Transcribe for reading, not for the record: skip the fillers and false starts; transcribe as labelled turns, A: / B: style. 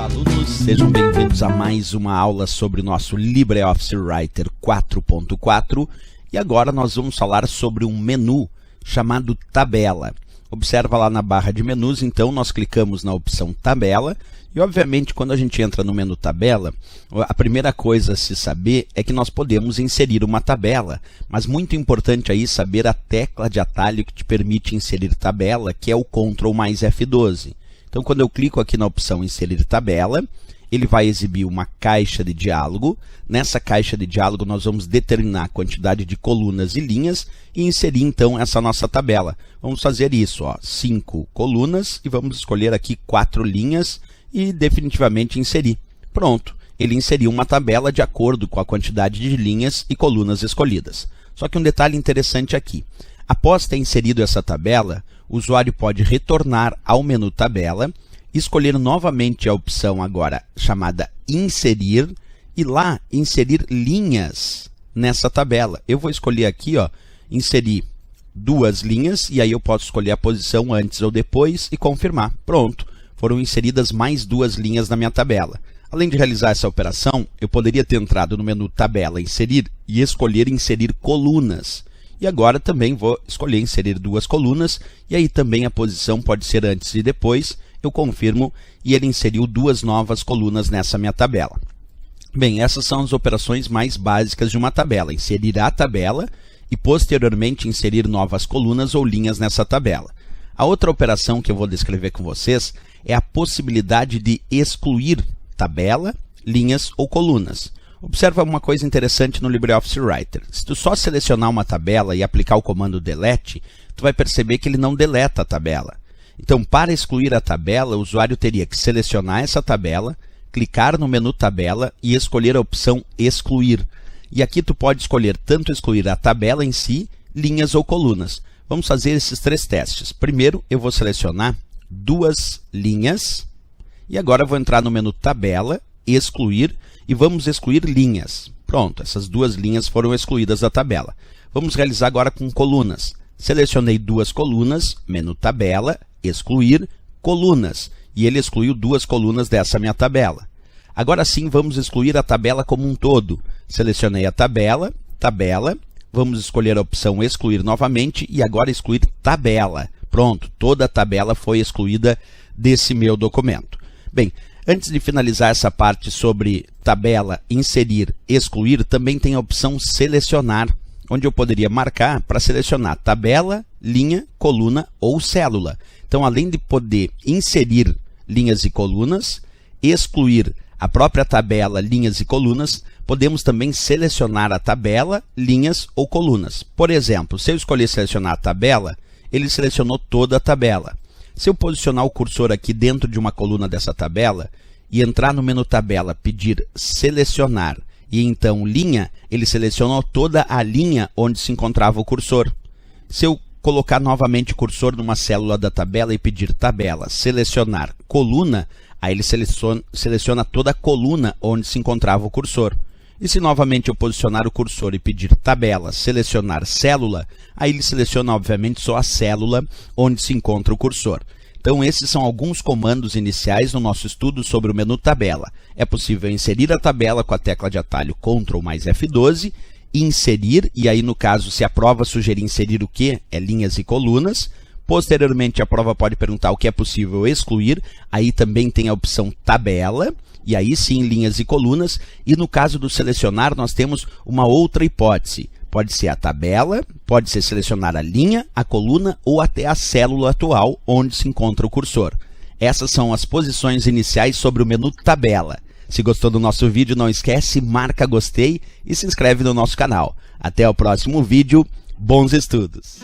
A: alunos, sejam bem-vindos a mais uma aula sobre o nosso LibreOffice Writer 4.4 e agora nós vamos falar sobre um menu chamado Tabela. Observa lá na barra de menus, então nós clicamos na opção Tabela e obviamente quando a gente entra no menu Tabela, a primeira coisa a se saber é que nós podemos inserir uma tabela, mas muito importante aí saber a tecla de atalho que te permite inserir tabela, que é o Ctrl mais F12. Então, quando eu clico aqui na opção Inserir Tabela, ele vai exibir uma caixa de diálogo. Nessa caixa de diálogo, nós vamos determinar a quantidade de colunas e linhas e inserir, então, essa nossa tabela. Vamos fazer isso, 5 colunas e vamos escolher aqui 4 linhas e definitivamente inserir. Pronto, ele inseriu uma tabela de acordo com a quantidade de linhas e colunas escolhidas. Só que um detalhe interessante aqui. Após ter inserido essa tabela, o usuário pode retornar ao menu Tabela, escolher novamente a opção agora chamada Inserir e lá inserir linhas nessa tabela. Eu vou escolher aqui, inserir 2 linhas e aí eu posso escolher a posição antes ou depois e confirmar. Pronto, foram inseridas mais 2 linhas na minha tabela. Além de realizar essa operação, eu poderia ter entrado no menu Tabela, Inserir e escolher Inserir colunas. E agora também vou escolher inserir 2 colunas, e aí também a posição pode ser antes e depois, eu confirmo, e ele inseriu 2 novas colunas nessa minha tabela. Bem, essas são as operações mais básicas de uma tabela, inserir a tabela e posteriormente inserir novas colunas ou linhas nessa tabela. A outra operação que eu vou descrever com vocês é a possibilidade de excluir tabela, linhas ou colunas. Observa uma coisa interessante no LibreOffice Writer. Se tu só selecionar uma tabela e aplicar o comando delete, tu vai perceber que ele não deleta a tabela. Então, para excluir a tabela, o usuário teria que selecionar essa tabela, clicar no menu Tabela e escolher a opção Excluir. E aqui tu pode escolher tanto excluir a tabela em si, linhas ou colunas. Vamos fazer esses 3 testes. Primeiro, eu vou selecionar 2 linhas e agora eu vou entrar no menu Tabela, Excluir, e vamos excluir linhas. Pronto, essas 2 linhas foram excluídas da tabela. Vamos realizar agora com colunas. Selecionei 2 colunas, menu Tabela, Excluir, Colunas. E ele excluiu 2 colunas dessa minha tabela. Agora sim, vamos excluir a tabela como um todo. Selecionei a tabela, Tabela, vamos escolher a opção Excluir novamente e agora excluir tabela. Pronto, toda a tabela foi excluída desse meu documento. Bem, antes de finalizar essa parte sobre tabela, inserir, excluir, também tem a opção selecionar, onde eu poderia marcar para selecionar tabela, linha, coluna ou célula. Então, além de poder inserir linhas e colunas, excluir a própria tabela, linhas e colunas, podemos também selecionar a tabela, linhas ou colunas. Por exemplo, se eu escolher selecionar a tabela, ele selecionou toda a tabela. Se eu posicionar o cursor aqui dentro de uma coluna dessa tabela e entrar no menu Tabela, pedir Selecionar e então Linha, ele selecionou toda a linha onde se encontrava o cursor. Se eu colocar novamente o cursor numa célula da tabela e pedir Tabela, Selecionar Coluna, aí ele seleciona toda a coluna onde se encontrava o cursor. E se novamente eu posicionar o cursor e pedir Tabela, Selecionar Célula, aí ele seleciona, obviamente, só a célula onde se encontra o cursor. Então, esses são alguns comandos iniciais no nosso estudo sobre o menu Tabela. É possível inserir a tabela com a tecla de atalho Ctrl mais F12, inserir, e aí, no caso, se a prova sugerir inserir o que? É linhas e colunas. Posteriormente, a prova pode perguntar o que é possível excluir, aí também tem a opção Tabela, e aí sim linhas e colunas, e no caso do selecionar nós temos uma outra hipótese. Pode ser a tabela, pode ser selecionar a linha, a coluna ou até a célula atual onde se encontra o cursor. Essas são as posições iniciais sobre o menu Tabela. Se gostou do nosso vídeo, não esquece, marca gostei e se inscreve no nosso canal. Até o próximo vídeo, bons estudos!